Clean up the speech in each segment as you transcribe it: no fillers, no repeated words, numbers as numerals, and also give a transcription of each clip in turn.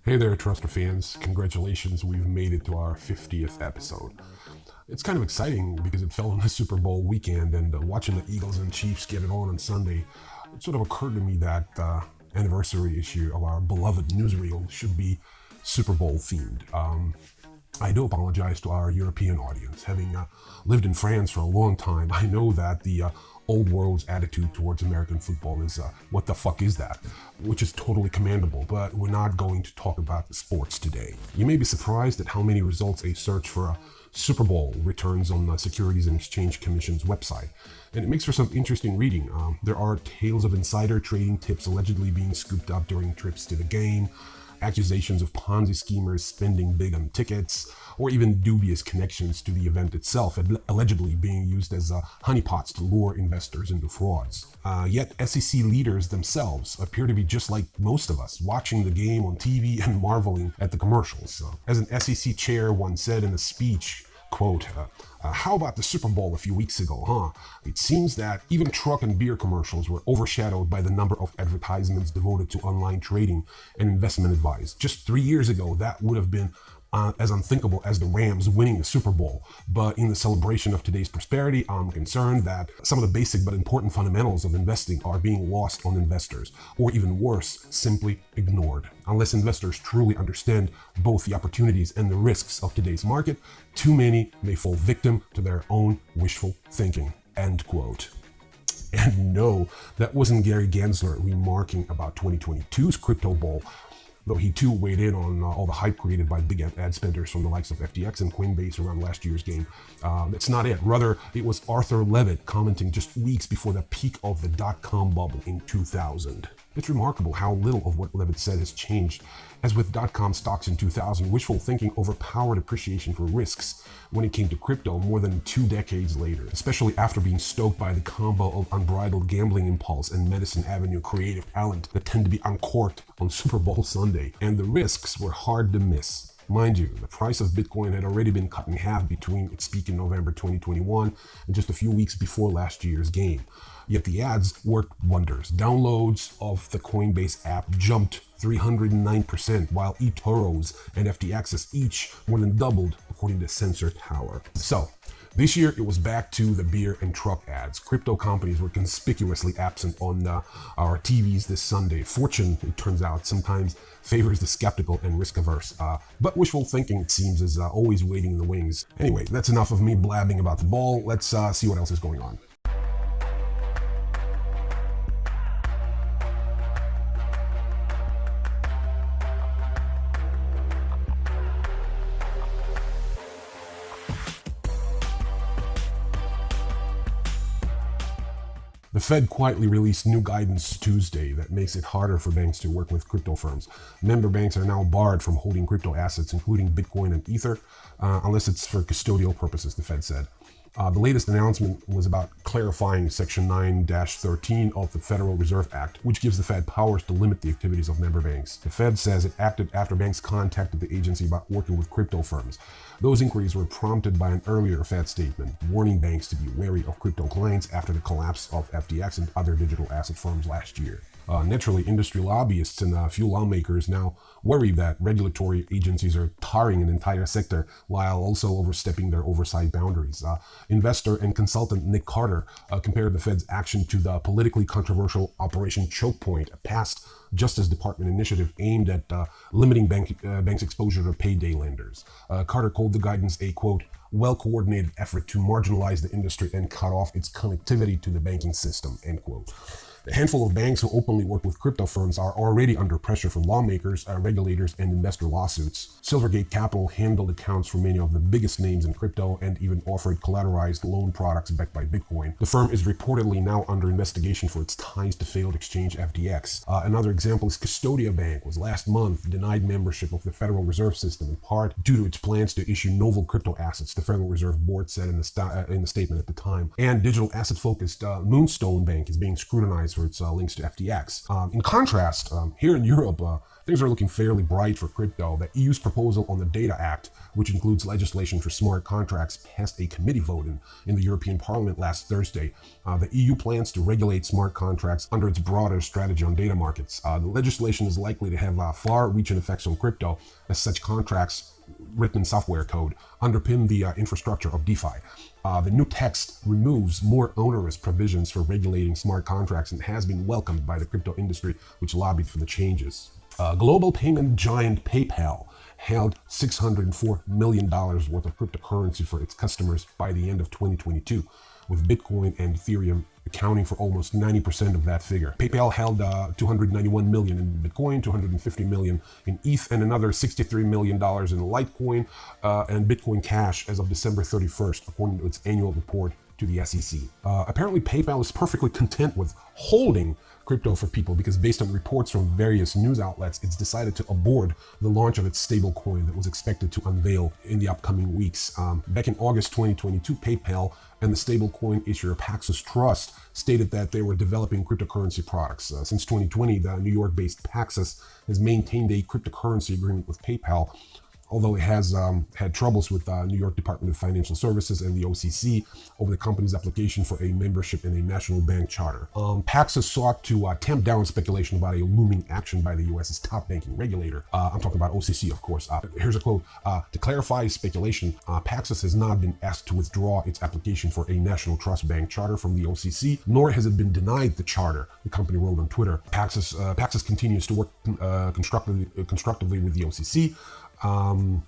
Hey there, TRASTRA fans. Congratulations, we've made it to our 50th episode. It's kind of exciting because it fell on the Super Bowl weekend, and watching the Eagles and Chiefs get it on Sunday, it sort of occurred to me that anniversary issue of our beloved Newsreel should be Super Bowl themed. I do apologize to our European audience. Having lived in France for a long time, I know that the old world's attitude towards American football is, what the fuck is that? Which is totally commendable, but we're not going to talk about the sports today. You may be surprised at how many results a search for a Super Bowl returns on the Securities and Exchange Commission's website. And it makes for some interesting reading. There are tales of insider trading tips allegedly being scooped up during trips to the game, accusations of Ponzi schemers spending big on tickets, or even dubious connections to the event itself, allegedly being used as honeypots to lure investors into frauds. Yet SEC leaders themselves appear to be just like most of us, watching the game on TV and marveling at the commercials. As an SEC chair once said in a speech, quote, how about the Super Bowl a few weeks ago, huh? It seems that even truck and beer commercials were overshadowed by the number of advertisements devoted to online trading and investment advice. Just 3 years ago, that would have been as unthinkable as the Rams winning the Super Bowl. But in the celebration of today's prosperity, I'm concerned that some of the basic but important fundamentals of investing are being lost on investors, or even worse, simply ignored. Unless investors truly understand both the opportunities and the risks of today's market, too many may fall victim to their own wishful thinking. End quote. And no, that wasn't Gary Gensler remarking about 2022's crypto bull, though he too weighed in on all the hype created by big ad spenders from the likes of FTX and Coinbase around last year's game. That's not it. Rather, it was Arthur Levitt commenting just weeks before the peak of the dot-com bubble in 2000. It's remarkable how little of what Levitt said has changed. As with dot-com stocks in 2000, wishful thinking overpowered appreciation for risks when it came to crypto more than 2 decades later, especially after being stoked by the combo of unbridled gambling impulse and Madison Avenue creative talent that tend to be uncorked on Super Bowl Sunday. And the risks were hard to miss. Mind you, the price of Bitcoin had already been cut in half between its peak in November 2021 and just a few weeks before last year's game. Yet the ads worked wonders. Downloads of the Coinbase app jumped 309%, while eToro's and FTX's each more than doubled, according to Sensor Tower. So, this year it was back to the beer and truck ads. Crypto companies were conspicuously absent on our TVs this Sunday. Fortune, it turns out, sometimes favors the skeptical and risk-averse. But wishful thinking, it seems, is always waiting in the wings. Anyway, that's enough of me blabbing about the ball. Let's see what else is going on. The Fed quietly released new guidance Tuesday that makes it harder for banks to work with crypto firms. Member banks are now barred from holding crypto assets, including Bitcoin and Ether, unless it's for custodial purposes, the Fed said. The latest announcement was about clarifying Section 9-13 of the Federal Reserve Act, which gives the Fed powers to limit the activities of member banks. The Fed says it acted after banks contacted the agency about working with crypto firms. Those inquiries were prompted by an earlier Fed statement warning banks to be wary of crypto clients after the collapse of FTX and other digital asset firms last year. Naturally, industry lobbyists and a few lawmakers now worry that regulatory agencies are tarring an entire sector while also overstepping their oversight boundaries. Investor and consultant Nick Carter compared the Fed's action to the politically controversial Operation Choke Point, a past Justice Department initiative aimed at limiting banks' exposure to payday lenders. Carter called the guidance a, quote, well-coordinated effort to marginalize the industry and cut off its connectivity to the banking system, end quote. A handful of banks who openly work with crypto firms are already under pressure from lawmakers, regulators, and investor lawsuits. Silvergate Capital handled accounts for many of the biggest names in crypto and even offered collateralized loan products backed by Bitcoin. The firm is reportedly now under investigation for its ties to failed exchange FTX. Another example is Custodia Bank was last month denied membership of the Federal Reserve System in part due to its plans to issue novel crypto assets, the Federal Reserve Board said in the statement at the time. And digital asset-focused Moonstone Bank is being scrutinized for its links to FTX. In contrast, here in Europe, things are looking fairly bright for crypto. The EU's proposal on the Data Act, which includes legislation for smart contracts, passed a committee vote in the European Parliament last Thursday. The EU plans to regulate smart contracts under its broader strategy on data markets. The legislation is likely to have far-reaching effects on crypto, as such contracts written in software code underpin the infrastructure of DeFi. The new text removes more onerous provisions for regulating smart contracts and has been welcomed by the crypto industry, which lobbied for the changes. Global payment giant PayPal held $604 million worth of cryptocurrency for its customers by the end of 2022, with Bitcoin and Ethereum accounting for almost 90% of that figure. PayPal held 291 million in Bitcoin, 250 million in ETH, and another $63 million in Litecoin and Bitcoin Cash as of December 31st, according to its annual report to the SEC. Apparently, PayPal is perfectly content with holding crypto for people because based on reports from various news outlets, it's decided to abort the launch of its stablecoin that was expected to unveil in the upcoming weeks. Back in August 2022, PayPal and the stablecoin issuer Paxos Trust stated that they were developing cryptocurrency products. Since 2020, the New York-based Paxos has maintained a cryptocurrency agreement with PayPal, although it has had troubles with New York Department of Financial Services and the OCC over the company's application for a membership in a national bank charter. Paxos sought to tamp down speculation about a looming action by the U.S.'s top banking regulator. I'm talking about OCC, of course. Here's a quote. To clarify speculation, Paxos has not been asked to withdraw its application for a national trust bank charter from the OCC, nor has it been denied the charter, the company wrote on Twitter. Paxos continues to work constructively with the OCC. And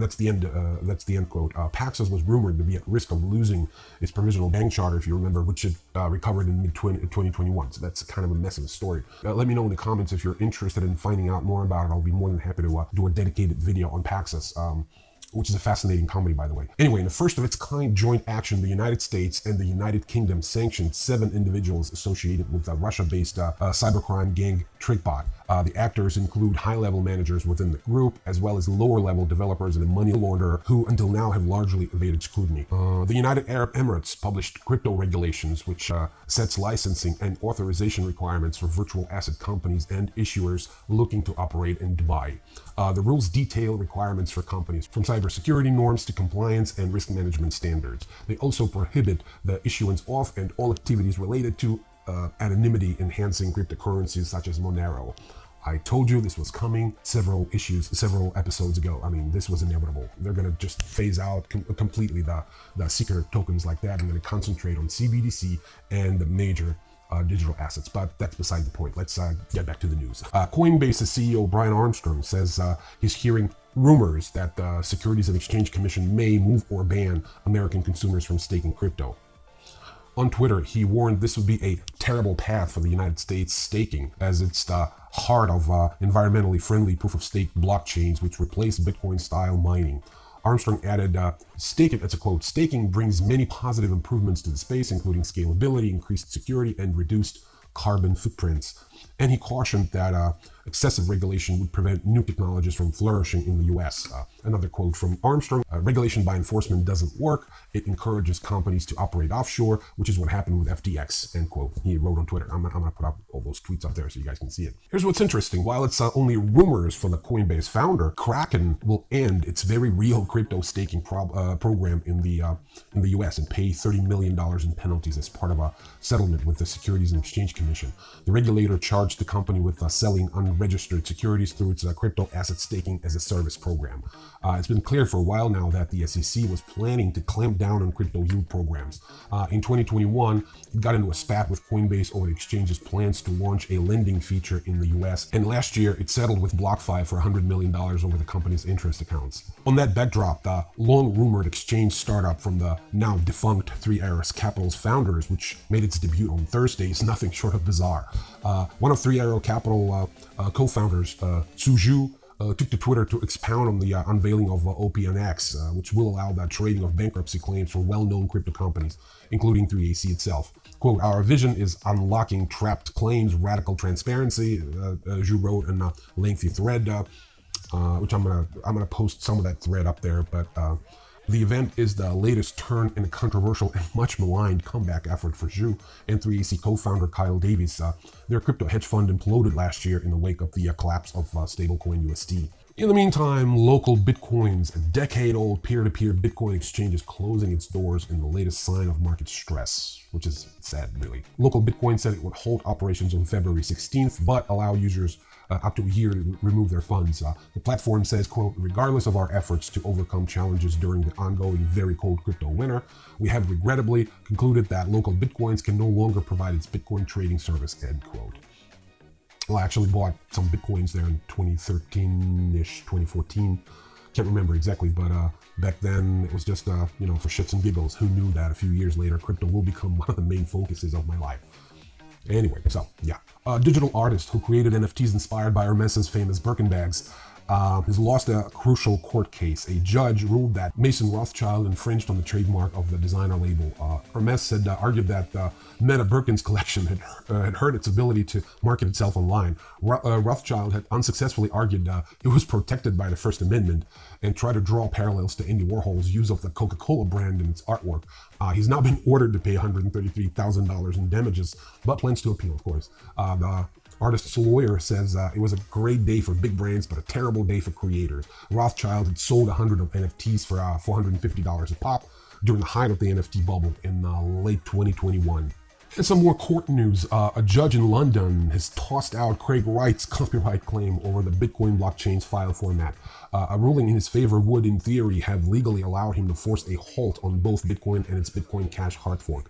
that's the end. That's the end quote. Paxos was rumored to be at risk of losing its provisional bank charter, if you remember, which it recovered in mid-2021. So that's kind of a mess of a story. Let me know in the comments if you're interested in finding out more about it. I'll be more than happy to do a dedicated video on Paxos. Which is a fascinating company, by the way. Anyway, in the first of its kind joint action, the United States and the United Kingdom sanctioned 7 individuals associated with the Russia-based cybercrime gang TrickBot. The actors include high-level managers within the group, as well as lower-level developers and a money launderer who until now have largely evaded scrutiny. The United Arab Emirates published crypto regulations, which sets licensing and authorization requirements for virtual asset companies and issuers looking to operate in Dubai. The rules detail requirements for companies from cybersecurity norms to compliance and risk management standards. They also prohibit the issuance of and all activities related to anonymity enhancing cryptocurrencies such as Monero. I told you this was coming several episodes ago. I mean, this was inevitable. They're going to just phase out completely the secret tokens like that and going to concentrate on CBDC and the major digital assets, but that's beside the point. Let's get back to the news. Coinbase's CEO Brian Armstrong says he's hearing rumors that the Securities and Exchange Commission may move or ban American consumers from staking crypto. On Twitter, he warned this would be a terrible path for the United States staking, as it's the heart of environmentally friendly proof-of-stake blockchains which replace Bitcoin-style mining. Armstrong added, that's a quote, staking brings many positive improvements to the space, including scalability, increased security, and reduced carbon footprints. And he cautioned that excessive regulation would prevent new technologies from flourishing in the US. Another quote from Armstrong, regulation by enforcement doesn't work. It encourages companies to operate offshore, which is what happened with FTX, end quote. He wrote on Twitter. I'm going to put up all those tweets up there so you guys can see it. Here's what's interesting. While it's only rumors from the Coinbase founder, Kraken will end its very real crypto staking program in the US and pay $30 million in penalties as part of a settlement with the Securities and Exchange Commission. The regulator charged the company with selling unregistered securities through its crypto asset staking as a service program. It's been clear for a while now that the SEC was planning to clamp down on crypto yield programs. In 2021, it got into a spat with Coinbase over the exchange's plans to launch a lending feature in the US. And last year, it settled with BlockFi for $100 million over the company's interest accounts. On that backdrop, the long-rumored exchange startup from the now defunct Three Arrows Capital's founders, which made its debut on Thursday, is nothing short of bizarre. One of Three Arrow Capital co-founders, Su Zhu, took to Twitter to expound on the unveiling of Opnx, which will allow the trading of bankruptcy claims for well-known crypto companies, including 3AC itself. Quote, our vision is unlocking trapped claims, radical transparency, Zhu wrote in a lengthy thread, which I'm gonna post some of that thread up there, but The event is the latest turn in a controversial and much maligned comeback effort for Zhu and 3AC co-founder Kyle Davies. Their crypto hedge fund imploded last year in the wake of the collapse of stablecoin USD. In the meantime, local Bitcoins, a decade-old peer-to-peer Bitcoin exchange, is closing its doors in the latest sign of market stress, which is sad, really. Local Bitcoin said it would halt operations on February 16th, but allow users up to a year to remove their funds. The platform says, quote, regardless of our efforts to overcome challenges during the ongoing very cold crypto winter, we have regrettably concluded that local Bitcoins can no longer provide its Bitcoin trading service, end quote. Well, I actually bought some Bitcoins there in 2013-ish, 2014. Can't remember exactly, but back then it was just, for shits and giggles. Who knew that a few years later, crypto will become one of the main focuses of my life. Anyway, so yeah. A digital artist who created NFTs inspired by Hermes's famous Birkin bags has lost a crucial court case. A judge ruled that Mason Rothschild infringed on the trademark of the designer label. Hermes had argued that Meta Birkin's collection had hurt its ability to market itself online. Rothschild had unsuccessfully argued it was protected by the First Amendment and tried to draw parallels to Andy Warhol's use of the Coca-Cola brand in its artwork. He's now been ordered to pay $133,000 in damages, but plans to appeal, of course. The artist's lawyer says it was a great day for big brands, but a terrible day for creators. Rothschild had sold 100 of NFTs for $450 a pop during the height of the NFT bubble in late 2021. And some more court news. A judge in London has tossed out Craig Wright's copyright claim over the Bitcoin blockchain's file format. A ruling in his favor would, in theory, have legally allowed him to force a halt on both Bitcoin and its Bitcoin Cash hard fork.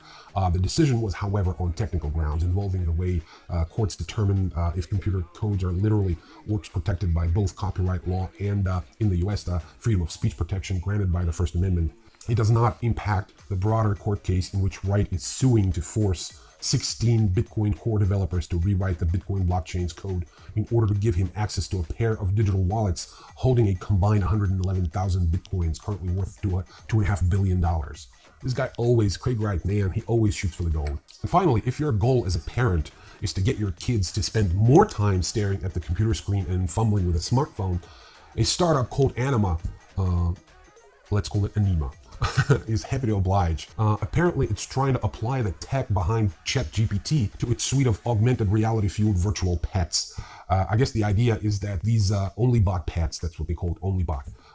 The decision was, however, on technical grounds, involving the way courts determine if computer codes are literally works protected by both copyright law and, in the US, the freedom of speech protection granted by the First Amendment. It does not impact the broader court case in which Wright is suing to force 16 Bitcoin core developers to rewrite the Bitcoin blockchain's code in order to give him access to a pair of digital wallets holding a combined 111,000 Bitcoins, currently worth $2.5 billion. This guy always, Craig Wright, man, he always shoots for the gold. And finally, if your goal as a parent is to get your kids to spend more time staring at the computer screen and fumbling with a smartphone, a startup called Anima, let's call it Anima, is happy to oblige. Apparently, it's trying to apply the tech behind ChatGPT to its suite of augmented reality-fueled virtual pets. I guess the idea is that these OnlyBot pets, that's what they call it,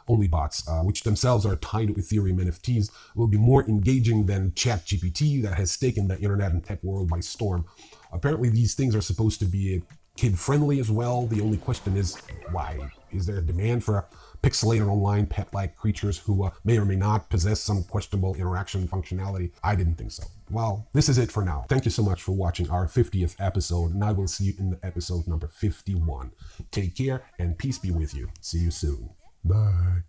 OnlyBots, which themselves are tied to Ethereum NFTs, will be more engaging than ChatGPT that has taken the internet and tech world by storm. Apparently, these things are supposed to be kid-friendly as well. The only question is, why? Is there a demand for pixelated online pet-like creatures who may or may not possess some questionable interaction functionality? I didn't think so. Well, this is it for now. Thank you so much for watching our 50th episode, and I will see you in the episode number 51. Take care, and peace be with you. See you soon. Bye.